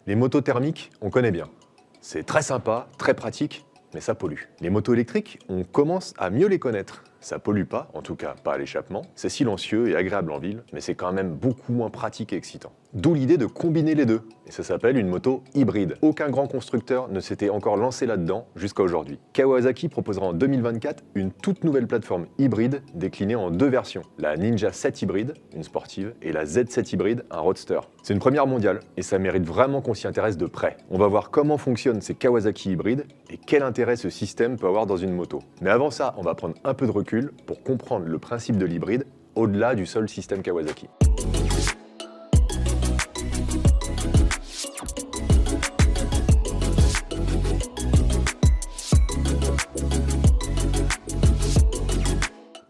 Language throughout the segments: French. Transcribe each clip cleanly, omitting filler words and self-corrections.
Les motos thermiques, on connaît bien. C'est très sympa, très pratique, mais ça pollue. Les motos électriques, on commence à mieux les connaître. Ça pollue pas, en tout cas pas à l'échappement. C'est silencieux et agréable en ville, mais c'est quand même beaucoup moins pratique et excitant. D'où l'idée de combiner les deux. Et ça s'appelle une moto hybride. Aucun grand constructeur ne s'était encore lancé là-dedans jusqu'à aujourd'hui. Kawasaki proposera en 2024 une toute nouvelle plateforme hybride déclinée en deux versions. La Ninja 7 hybride, une sportive, et la Z7 hybride, un roadster. C'est une première mondiale et ça mérite vraiment qu'on s'y intéresse de près. On va voir comment fonctionnent ces Kawasaki hybrides et quel intérêt ce système peut avoir dans une moto. Mais avant ça, on va prendre un peu de recul pour comprendre le principe de l'hybride au-delà du seul système Kawasaki.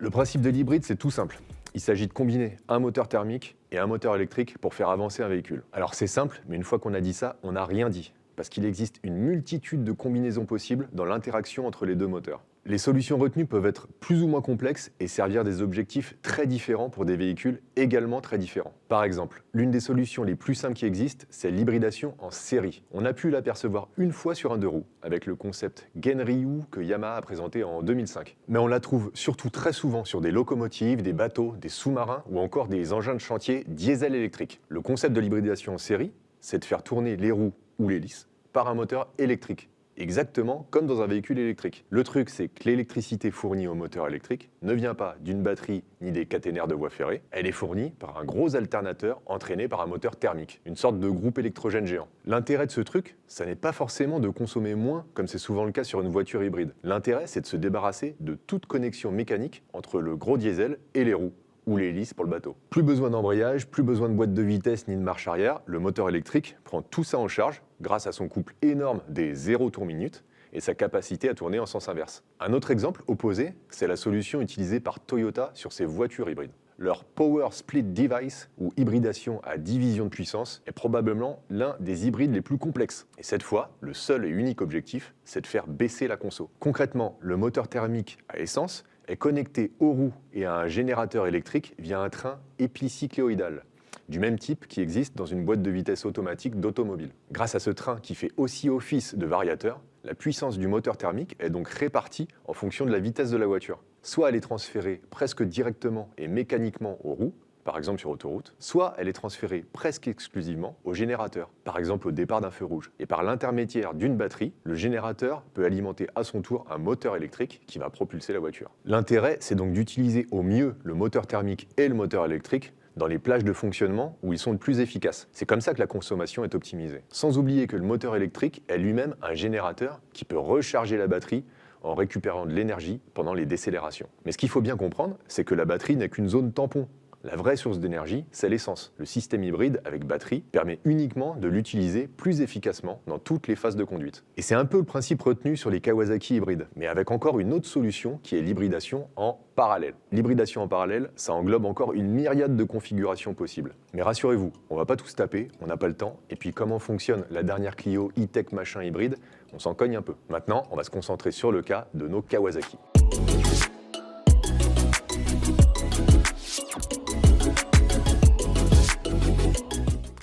Le principe de l'hybride, c'est tout simple. Il s'agit de combiner un moteur thermique et un moteur électrique pour faire avancer un véhicule. Alors c'est simple, mais une fois qu'on a dit ça, on n'a rien dit. Parce qu'il existe une multitude de combinaisons possibles dans l'interaction entre les deux moteurs. Les solutions retenues peuvent être plus ou moins complexes et servir des objectifs très différents pour des véhicules également très différents. Par exemple, l'une des solutions les plus simples qui existent, c'est l'hybridation en série. On a pu l'apercevoir une fois sur un deux roues, avec le concept Genryu que Yamaha a présenté en 2005. Mais on la trouve surtout très souvent sur des locomotives, des bateaux, des sous-marins ou encore des engins de chantier diesel électriques. Le concept de l'hybridation en série, c'est de faire tourner les roues ou l'hélice par un moteur électrique. Exactement comme dans un véhicule électrique. Le truc, c'est que l'électricité fournie au moteur électrique ne vient pas d'une batterie ni des caténaires de voies ferrées, elle est fournie par un gros alternateur entraîné par un moteur thermique, une sorte de groupe électrogène géant. L'intérêt de ce truc, ça n'est pas forcément de consommer moins, comme c'est souvent le cas sur une voiture hybride. L'intérêt, c'est de se débarrasser de toute connexion mécanique entre le gros diesel et les roues, ou l'hélice pour le bateau. Plus besoin d'embrayage, plus besoin de boîte de vitesse ni de marche arrière, le moteur électrique prend tout ça en charge grâce à son couple énorme des 0 tours minute et sa capacité à tourner en sens inverse. Un autre exemple opposé, c'est la solution utilisée par Toyota sur ses voitures hybrides. Leur Power Split Device, ou hybridation à division de puissance, est probablement l'un des hybrides les plus complexes. Et cette fois, le seul et unique objectif, c'est de faire baisser la conso. Concrètement, le moteur thermique à essence est connecté aux roues et à un générateur électrique via un train épicycléoïdal, du même type qui existe dans une boîte de vitesse automatique d'automobile. Grâce à ce train qui fait aussi office de variateur, la puissance du moteur thermique est donc répartie en fonction de la vitesse de la voiture. Soit elle est transférée presque directement et mécaniquement aux roues, par exemple sur autoroute, soit elle est transférée presque exclusivement au générateur, par exemple au départ d'un feu rouge. Et par l'intermédiaire d'une batterie, le générateur peut alimenter à son tour un moteur électrique qui va propulser la voiture. L'intérêt, c'est donc d'utiliser au mieux le moteur thermique et le moteur électrique dans les plages de fonctionnement où ils sont le plus efficaces. C'est comme ça que la consommation est optimisée. Sans oublier que le moteur électrique est lui-même un générateur qui peut recharger la batterie en récupérant de l'énergie pendant les décélérations. Mais ce qu'il faut bien comprendre, c'est que la batterie n'est qu'une zone tampon. La vraie source d'énergie, c'est l'essence. Le système hybride avec batterie permet uniquement de l'utiliser plus efficacement dans toutes les phases de conduite. Et c'est un peu le principe retenu sur les Kawasaki hybrides, mais avec encore une autre solution qui est l'hybridation en parallèle. L'hybridation en parallèle, ça englobe encore une myriade de configurations possibles. Mais rassurez-vous, on va pas tous taper, on n'a pas le temps, et puis comment fonctionne la dernière Clio e-tech machin hybride, on s'en cogne un peu. Maintenant, on va se concentrer sur le cas de nos Kawasaki.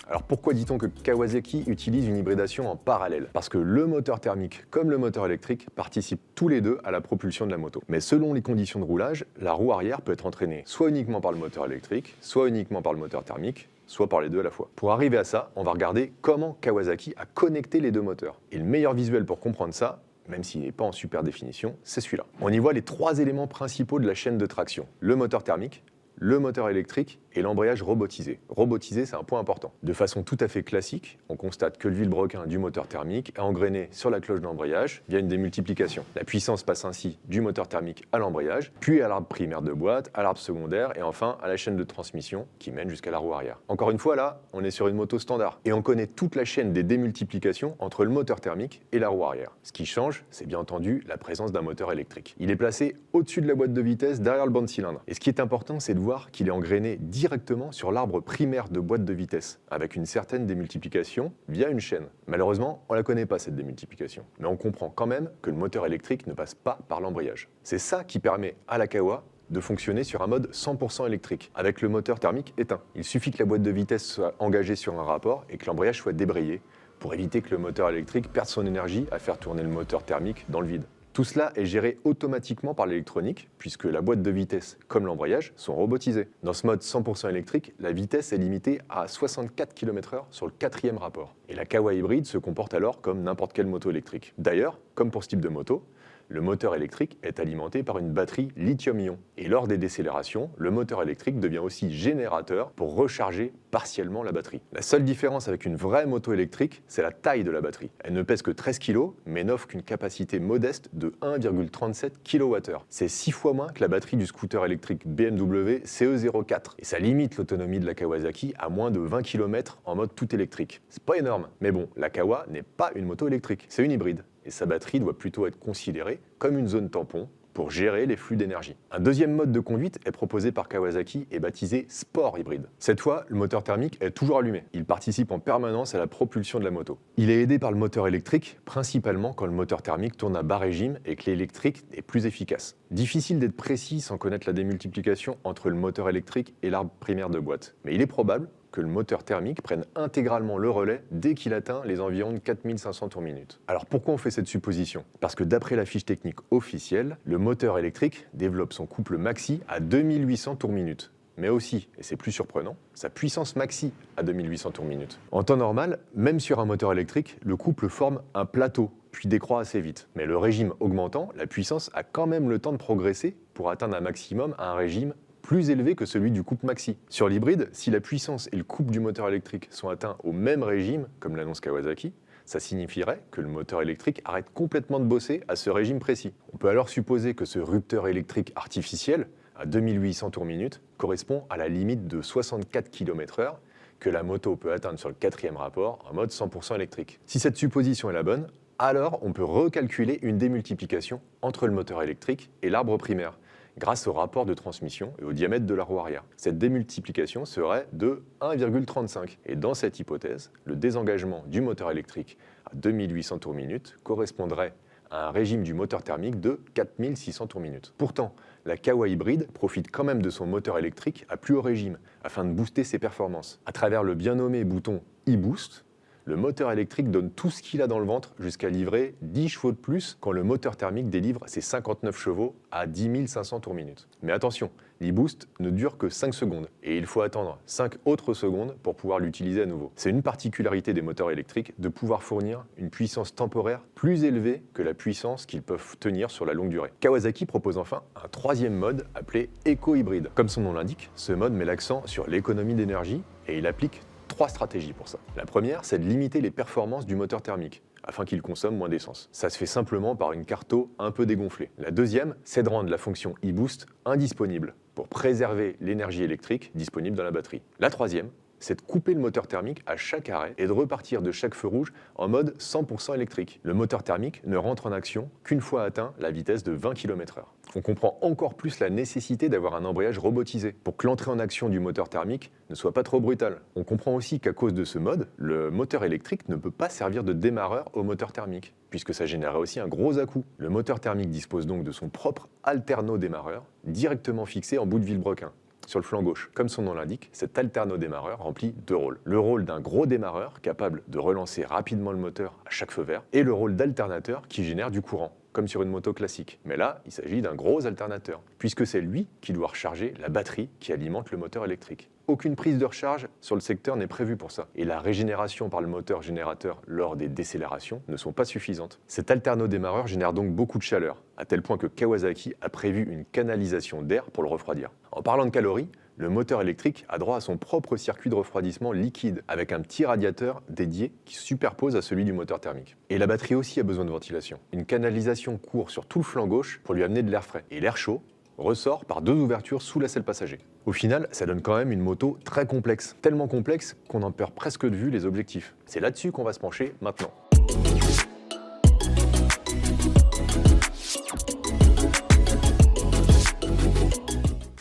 Alors pourquoi dit-on que Kawasaki utilise une hybridation en parallèle? Parce que le moteur thermique comme le moteur électrique participent tous les deux à la propulsion de la moto. Mais selon les conditions de roulage, la roue arrière peut être entraînée soit uniquement par le moteur électrique, soit uniquement par le moteur thermique, soit par les deux à la fois. Pour arriver à ça, on va regarder comment Kawasaki a connecté les deux moteurs. Et le meilleur visuel pour comprendre ça, même s'il n'est pas en super définition, c'est celui-là. On y voit les trois éléments principaux de la chaîne de traction. Le moteur thermique, le moteur électrique et l'embrayage robotisé. Robotisé, c'est un point important. De façon tout à fait classique, on constate que le vilebrequin du moteur thermique est engrainé sur la cloche d'embrayage via une démultiplication. La puissance passe ainsi du moteur thermique à l'embrayage, puis à l'arbre primaire de boîte, à l'arbre secondaire et enfin à la chaîne de transmission qui mène jusqu'à la roue arrière. Encore une fois, là, on est sur une moto standard et on connaît toute la chaîne des démultiplications entre le moteur thermique et la roue arrière. Ce qui change, c'est bien entendu la présence d'un moteur électrique. Il est placé au-dessus de la boîte de vitesse, derrière le banc de cylindre. Et ce qui est important, c'est de voir qu'il est engrainé directement sur l'arbre primaire de boîte de vitesse, avec une certaine démultiplication via une chaîne. Malheureusement, on ne la connaît pas cette démultiplication, mais on comprend quand même que le moteur électrique ne passe pas par l'embrayage. C'est ça qui permet à la Kawa de fonctionner sur un mode 100% électrique, avec le moteur thermique éteint. Il suffit que la boîte de vitesse soit engagée sur un rapport et que l'embrayage soit débrayé pour éviter que le moteur électrique perde son énergie à faire tourner le moteur thermique dans le vide. Tout cela est géré automatiquement par l'électronique, puisque la boîte de vitesse comme l'embrayage sont robotisés. Dans ce mode 100% électrique, la vitesse est limitée à 64 km/h sur le 4e rapport. Et la Kawa hybride se comporte alors comme n'importe quelle moto électrique. D'ailleurs, comme pour ce type de moto, le moteur électrique est alimenté par une batterie lithium-ion. Et lors des décélérations, le moteur électrique devient aussi générateur pour recharger partiellement la batterie. La seule différence avec une vraie moto électrique, c'est la taille de la batterie. Elle ne pèse que 13 kg, mais n'offre qu'une capacité modeste de 1,37 kWh. C'est 6 fois moins que la batterie du scooter électrique BMW CE04. Et ça limite l'autonomie de la Kawasaki à moins de 20 km en mode tout électrique. C'est pas énorme, mais bon, la Kawa n'est pas une moto électrique, c'est une hybride. Et sa batterie doit plutôt être considérée comme une zone tampon pour gérer les flux d'énergie. Un deuxième mode de conduite est proposé par Kawasaki et baptisé Sport Hybride. Cette fois, le moteur thermique est toujours allumé. Il participe en permanence à la propulsion de la moto. Il est aidé par le moteur électrique, principalement quand le moteur thermique tourne à bas régime et que l'électrique est plus efficace. Difficile d'être précis sans connaître la démultiplication entre le moteur électrique et l'arbre primaire de boîte. Mais il est probable que le moteur thermique prenne intégralement le relais dès qu'il atteint les environs de 4500 tours minute. Alors pourquoi on fait cette supposition? Parce que d'après la fiche technique officielle, le moteur électrique développe son couple maxi à 2800 tours minute. Mais aussi, et c'est plus surprenant, sa puissance maxi à 2800 tours minute. En temps normal, même sur un moteur électrique, le couple forme un plateau, puis décroît assez vite. Mais le régime augmentant, la puissance a quand même le temps de progresser pour atteindre un maximum à un régime plus élevé que celui du couple maxi. Sur l'hybride, si la puissance et le couple du moteur électrique sont atteints au même régime, comme l'annonce Kawasaki, ça signifierait que le moteur électrique arrête complètement de bosser à ce régime précis. On peut alors supposer que ce rupteur électrique artificiel, à 2800 tours minute, correspond à la limite de 64 km/h que la moto peut atteindre sur le 4e rapport en mode 100% électrique. Si cette supposition est la bonne, alors on peut recalculer une démultiplication entre le moteur électrique et l'arbre primaire, grâce au rapport de transmission et au diamètre de la roue arrière. Cette démultiplication serait de 1,35. Et dans cette hypothèse, le désengagement du moteur électrique à 2800 tours minute correspondrait à un régime du moteur thermique de 4600 tours minute. Pourtant, la Kawa hybride profite quand même de son moteur électrique à plus haut régime, afin de booster ses performances. À travers le bien nommé bouton e-boost, le moteur électrique donne tout ce qu'il a dans le ventre jusqu'à livrer 10 chevaux de plus quand le moteur thermique délivre ses 59 chevaux à 10 500 tours minute. Mais attention, l'e-boost ne dure que 5 secondes et il faut attendre 5 autres secondes pour pouvoir l'utiliser à nouveau. C'est une particularité des moteurs électriques de pouvoir fournir une puissance temporaire plus élevée que la puissance qu'ils peuvent tenir sur la longue durée. Kawasaki propose enfin un troisième mode appelé éco-hybride. Comme son nom l'indique, ce mode met l'accent sur l'économie d'énergie et il applique 3 stratégies pour ça. La première, c'est de limiter les performances du moteur thermique, afin qu'il consomme moins d'essence. Ça se fait simplement par une carte eau un peu dégonflée. La deuxième, c'est de rendre la fonction e-boost indisponible, pour préserver l'énergie électrique disponible dans la batterie. La troisième, c'est de couper le moteur thermique à chaque arrêt et de repartir de chaque feu rouge en mode 100% électrique. Le moteur thermique ne rentre en action qu'une fois atteint la vitesse de 20 km/h. On comprend encore plus la nécessité d'avoir un embrayage robotisé pour que l'entrée en action du moteur thermique ne soit pas trop brutale. On comprend aussi qu'à cause de ce mode, le moteur électrique ne peut pas servir de démarreur au moteur thermique, puisque ça générerait aussi un gros à-coup. Le moteur thermique dispose donc de son propre alterno-démarreur, directement fixé en bout de vilebrequin, sur le flanc gauche. Comme son nom l'indique, cet alterno-démarreur remplit 2 rôles. Le rôle d'un gros démarreur, capable de relancer rapidement le moteur à chaque feu vert, et le rôle d'alternateur qui génère du courant, comme sur une moto classique. Mais là, il s'agit d'un gros alternateur, puisque c'est lui qui doit recharger la batterie qui alimente le moteur électrique. Aucune prise de recharge sur le secteur n'est prévue pour ça, et la régénération par le moteur générateur lors des décélérations ne sont pas suffisantes. Cet alterno-démarreur génère donc beaucoup de chaleur, à tel point que Kawasaki a prévu une canalisation d'air pour le refroidir. En parlant de calories, le moteur électrique a droit à son propre circuit de refroidissement liquide, avec un petit radiateur dédié qui se superpose à celui du moteur thermique. Et la batterie aussi a besoin de ventilation. Une canalisation court sur tout le flanc gauche pour lui amener de l'air frais. Et l'air chaud ressort par 2 ouvertures sous la selle passager. Au final, ça donne quand même une moto très complexe. Tellement complexe qu'on en perd presque de vue les objectifs. C'est là-dessus qu'on va se pencher maintenant.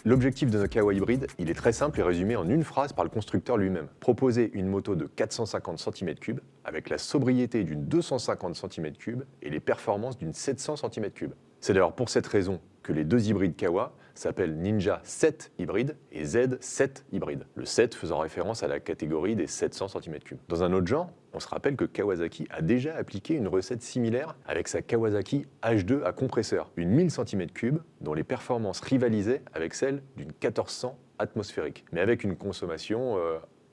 L'objectif de notre Kawa hybride, il est très simple et résumé en une phrase par le constructeur lui-même. Proposer une moto de 450 cm3 avec la sobriété d'une 250 cm3 et les performances d'une 700 cm3. C'est d'ailleurs pour cette raison que les deux hybrides Kawa s'appelle Ninja 7 hybride et Z7 hybride. Le 7 faisant référence à la catégorie des 700 cm3. Dans un autre genre, on se rappelle que Kawasaki a déjà appliqué une recette similaire avec sa Kawasaki H2 à compresseur, une 1000 cm3 dont les performances rivalisaient avec celles d'une 1400 atmosphérique, mais avec une consommation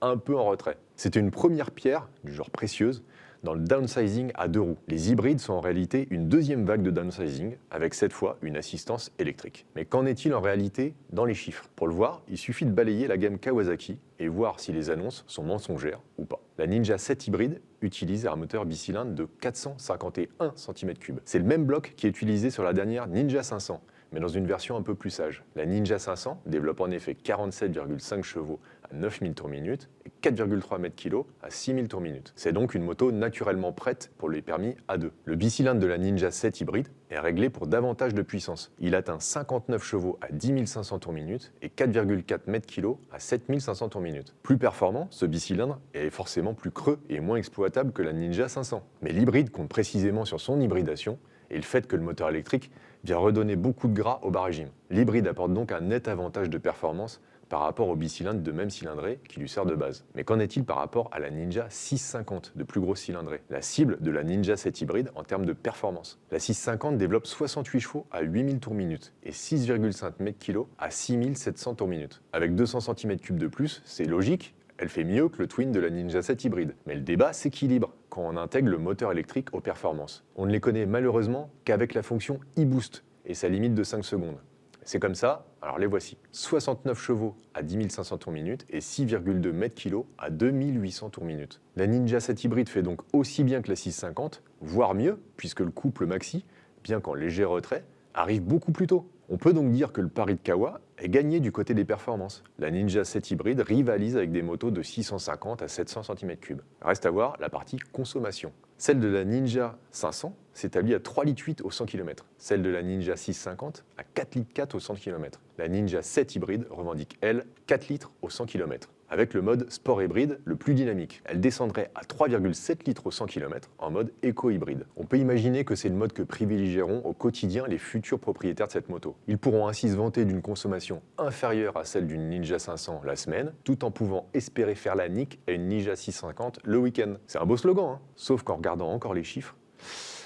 un peu en retrait. C'était une première pierre, du genre précieuse, dans le downsizing à 2 roues. Les hybrides sont en réalité une deuxième vague de downsizing, avec cette fois une assistance électrique. Mais qu'en est-il en réalité dans les chiffres? Pour le voir, il suffit de balayer la gamme Kawasaki et voir si les annonces sont mensongères ou pas. La Ninja 7 hybride utilise un moteur bicylindre de 451 cm3. C'est le même bloc qui est utilisé sur la dernière Ninja 500, mais dans une version un peu plus sage. La Ninja 500 développe en effet 47,5 chevaux à 9000 tours minute et 4,3 mètres-kg à 6000 tours minute. C'est donc une moto naturellement prête pour les permis A2. Le bicylindre de la Ninja 7 hybride est réglé pour davantage de puissance. Il atteint 59 chevaux à 10 500 tours minute et 4,4 mètres-kg à 7500 tours minute. Plus performant, ce bicylindre est forcément plus creux et moins exploitable que la Ninja 500. Mais l'hybride compte précisément sur son hybridation et le fait que le moteur électrique vient redonner beaucoup de gras au bas régime. L'hybride apporte donc un net avantage de performance par rapport au bicylindre de même cylindrée qui lui sert de base. Mais qu'en est-il par rapport à la Ninja 650 de plus grosse cylindrée, la cible de la Ninja 7 hybride en termes de performance? La 650 développe 68 chevaux à 8000 tours minute et 6,5 mètres-kg à 6700 tours minute. Avec 200 cm3 de plus, c'est logique, elle fait mieux que le twin de la Ninja 7 hybride. Mais le débat s'équilibre quand on intègre le moteur électrique aux performances. On ne les connaît malheureusement qu'avec la fonction e-boost et sa limite de 5 secondes. C'est comme ça, alors les voici. 69 chevaux à 10 500 tours minute et 6,2 mètres-kg à 2800 tours minute. La Ninja 7 hybride fait donc aussi bien que la 650, voire mieux, puisque le couple maxi, bien qu'en léger retrait, arrive beaucoup plus tôt. On peut donc dire que le pari de Kawa est gagné du côté des performances. La Ninja 7 hybride rivalise avec des motos de 650 à 700 cm3. Reste à voir la partie consommation. Celle de la Ninja 500 s'établit à 3,8 litres au 100 km. Celle de la Ninja 650 à 4,4 litres au 100 km. La Ninja 7 hybride revendique, elle, 4 litres au 100 km. Avec le mode sport hybride le plus dynamique. Elle descendrait à 3,7 litres au 100 km en mode éco-hybride. On peut imaginer que c'est le mode que privilégieront au quotidien les futurs propriétaires de cette moto. Ils pourront ainsi se vanter d'une consommation inférieure à celle d'une Ninja 500 la semaine, tout en pouvant espérer faire la nique à une Ninja 650 le week-end. C'est un beau slogan, hein. Sauf qu'en regardant encore les chiffres,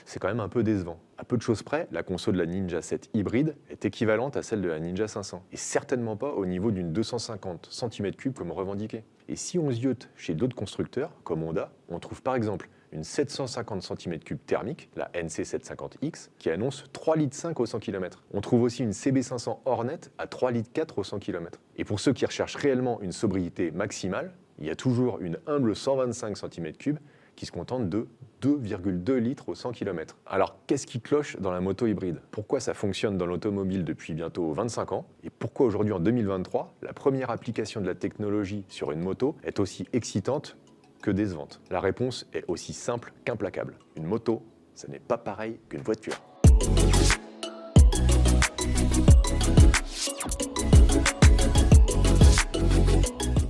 c'est quand même un peu décevant. À peu de choses près, la conso de la Ninja 7 hybride est équivalente à celle de la Ninja 500, et certainement pas au niveau d'une 250 cm3 comme revendiqué. Et si on ziote chez d'autres constructeurs, comme Honda, on trouve par exemple une 750 cm3 thermique, la NC750X, qui annonce 3,5 litres au 100 km. On trouve aussi une CB500 Hornet à 3,4 litres au 100 km. Et pour ceux qui recherchent réellement une sobriété maximale, il y a toujours une humble 125 cm3 qui se contente de 2,2 litres au 100 km. Alors qu'est-ce qui cloche dans la moto hybride? Pourquoi ça fonctionne dans l'automobile depuis bientôt 25 ans? Et pourquoi aujourd'hui en 2023, la première application de la technologie sur une moto est aussi excitante que décevante? La réponse est aussi simple qu'implacable. Une moto, ça n'est pas pareil qu'une voiture.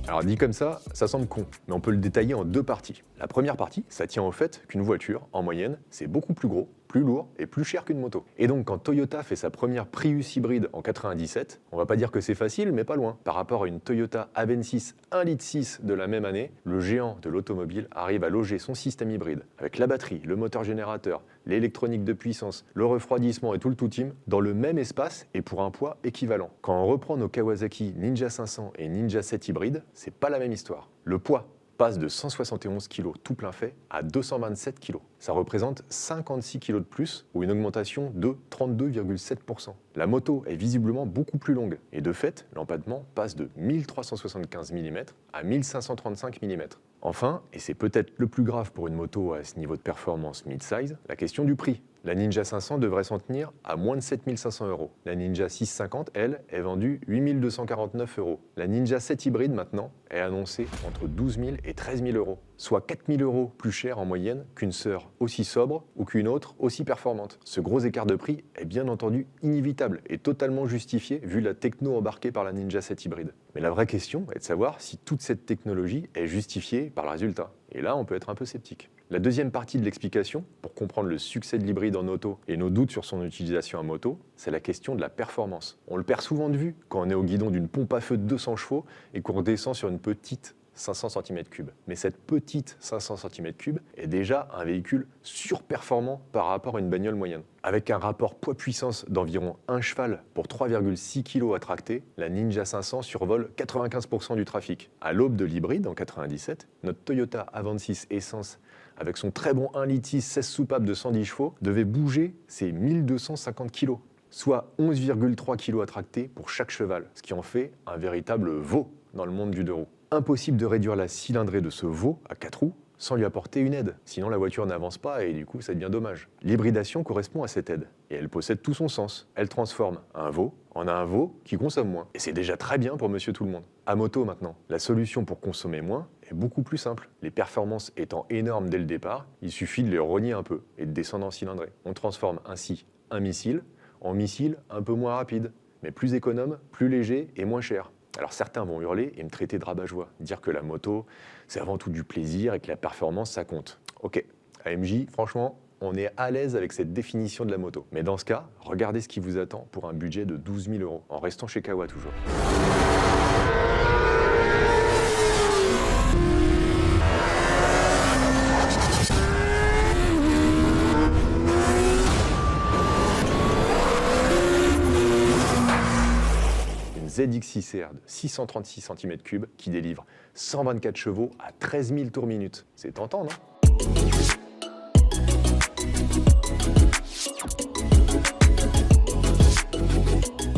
Alors dit comme ça semble con, mais on peut le détailler en deux parties. La première partie, ça tient au fait qu'une voiture, en moyenne, c'est beaucoup plus gros, plus lourd et plus cher qu'une moto. Et donc quand Toyota fait sa première Prius hybride en 97, on va pas dire que c'est facile, mais pas loin. Par rapport à une Toyota Avensis 1,6 litre de la même année, le géant de l'automobile arrive à loger son système hybride, avec la batterie, le moteur générateur, l'électronique de puissance, le refroidissement et tout le tout-team, dans le même espace et pour un poids équivalent. Quand on reprend nos Kawasaki Ninja 500 et Ninja 7 hybride, c'est pas la même histoire. Le poids passe de 171 kg tout plein fait à 227 kg. Ça représente 56 kg de plus ou une augmentation de 32,7%. La moto est visiblement beaucoup plus longue et de fait, l'empattement passe de 1375 mm à 1535 mm. Enfin, et c'est peut-être le plus grave pour une moto à ce niveau de performance mid-size, la question du prix. La Ninja 500 devrait s'en tenir à moins de 7 500 €. La Ninja 650, elle, est vendue 8 249 €. La Ninja 7 hybride, maintenant, est annoncée entre 12 000 et 13 000 €, soit 4 000 € plus cher en moyenne qu'une sœur aussi sobre ou qu'une autre aussi performante. Ce gros écart de prix est bien entendu inévitable et totalement justifié vu la techno embarquée par la Ninja 7 hybride. Mais la vraie question est de savoir si toute cette technologie est justifiée par le résultat. Et là, on peut être un peu sceptique. La deuxième partie de l'explication, pour comprendre le succès de l'hybride en auto et nos doutes sur son utilisation en moto, c'est la question de la performance. On le perd souvent de vue quand on est au guidon d'une pompe à feu de 200 chevaux et qu'on redescend sur une petite 500 cm3. Mais cette petite 500 cm3 est déjà un véhicule surperformant par rapport à une bagnole moyenne. Avec un rapport poids-puissance d'environ 1 cheval pour 3,6 kg à tracter, la Ninja 500 survole 95% du trafic. À l'aube de l'hybride, en 97, notre Toyota Avensis Essence, avec son très bon 1,6 litre 16 soupapes de 110 chevaux, devait bouger ses 1250 kg, soit 11,3 kg à tracter pour chaque cheval, ce qui en fait un véritable veau dans le monde du deux roues. Impossible de réduire la cylindrée de ce veau à 4 roues sans lui apporter une aide, sinon la voiture n'avance pas et du coup ça devient dommage. L'hybridation correspond à cette aide et elle possède tout son sens. Elle transforme un veau en un veau qui consomme moins. Et c'est déjà très bien pour monsieur tout le monde. À moto maintenant, la solution pour consommer moins est beaucoup plus simple. Les performances étant énormes dès le départ, il suffit de les rogner un peu et de descendre en cylindrée. On transforme ainsi un missile en missile un peu moins rapide, mais plus économe, plus léger et moins cher. Alors certains vont hurler et me traiter de rabat-joie, dire que la moto, c'est avant tout du plaisir et que la performance, ça compte. Ok, AMJ, franchement, on est à l'aise avec cette définition de la moto. Mais dans ce cas, regardez ce qui vous attend pour un budget de 12 000 €, en restant chez Kawa toujours. ZX6R de 636 cm3 qui délivre 124 chevaux à 13 000 tours minute. C'est tentant, non ?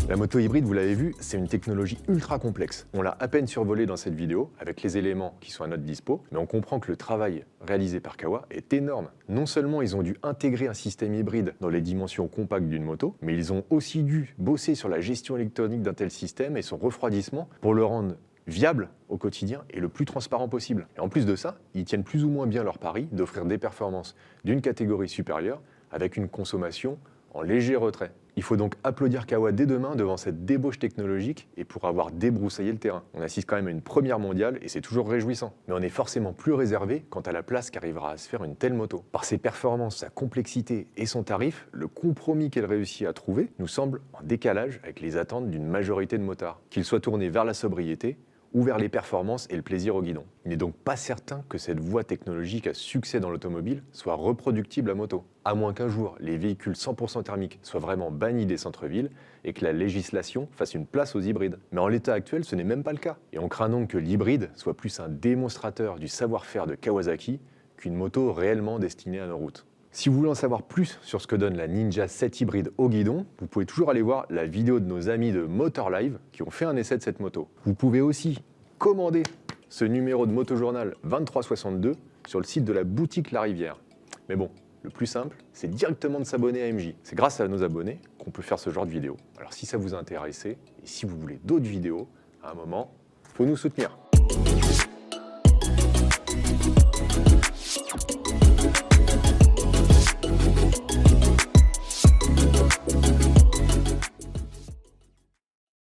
La moto hybride, vous l'avez vu, c'est une technologie ultra complexe. On l'a à peine survolée dans cette vidéo, avec les éléments qui sont à notre dispo, mais on comprend que le travail réalisé par Kawa est énorme. Non seulement ils ont dû intégrer un système hybride dans les dimensions compactes d'une moto, mais ils ont aussi dû bosser sur la gestion électronique d'un tel système et son refroidissement pour le rendre viable au quotidien et le plus transparent possible. Et en plus de ça, ils tiennent plus ou moins bien leur pari d'offrir des performances d'une catégorie supérieure avec une consommation en léger retrait. Il faut donc applaudir Kawa dès demain devant cette débauche technologique et pour avoir débroussaillé le terrain. On assiste quand même à une première mondiale et c'est toujours réjouissant. Mais on est forcément plus réservé quant à la place qu'arrivera à se faire une telle moto. Par ses performances, sa complexité et son tarif, le compromis qu'elle réussit à trouver nous semble en décalage avec les attentes d'une majorité de motards. Qu'ils soient tournés vers la sobriété ou vers les performances et le plaisir au guidon. Il n'est donc pas certain que cette voie technologique à succès dans l'automobile soit reproductible à moto, à moins qu'un jour les véhicules 100% thermiques soient vraiment bannis des centres-villes et que la législation fasse une place aux hybrides. Mais en l'état actuel, ce n'est même pas le cas. Et on craint donc que l'hybride soit plus un démonstrateur du savoir-faire de Kawasaki qu'une moto réellement destinée à nos routes. Si vous voulez en savoir plus sur ce que donne la Ninja 7 hybride au guidon, vous pouvez toujours aller voir la vidéo de nos amis de Motor Live qui ont fait un essai de cette moto. Vous pouvez aussi commander ce numéro de Motojournal 2362 sur le site de la boutique La Rivière. Mais bon, le plus simple, c'est directement de s'abonner à MJ. C'est grâce à nos abonnés qu'on peut faire ce genre de vidéo. Alors si ça vous a intéressé et si vous voulez d'autres vidéos, à un moment, il faut nous soutenir.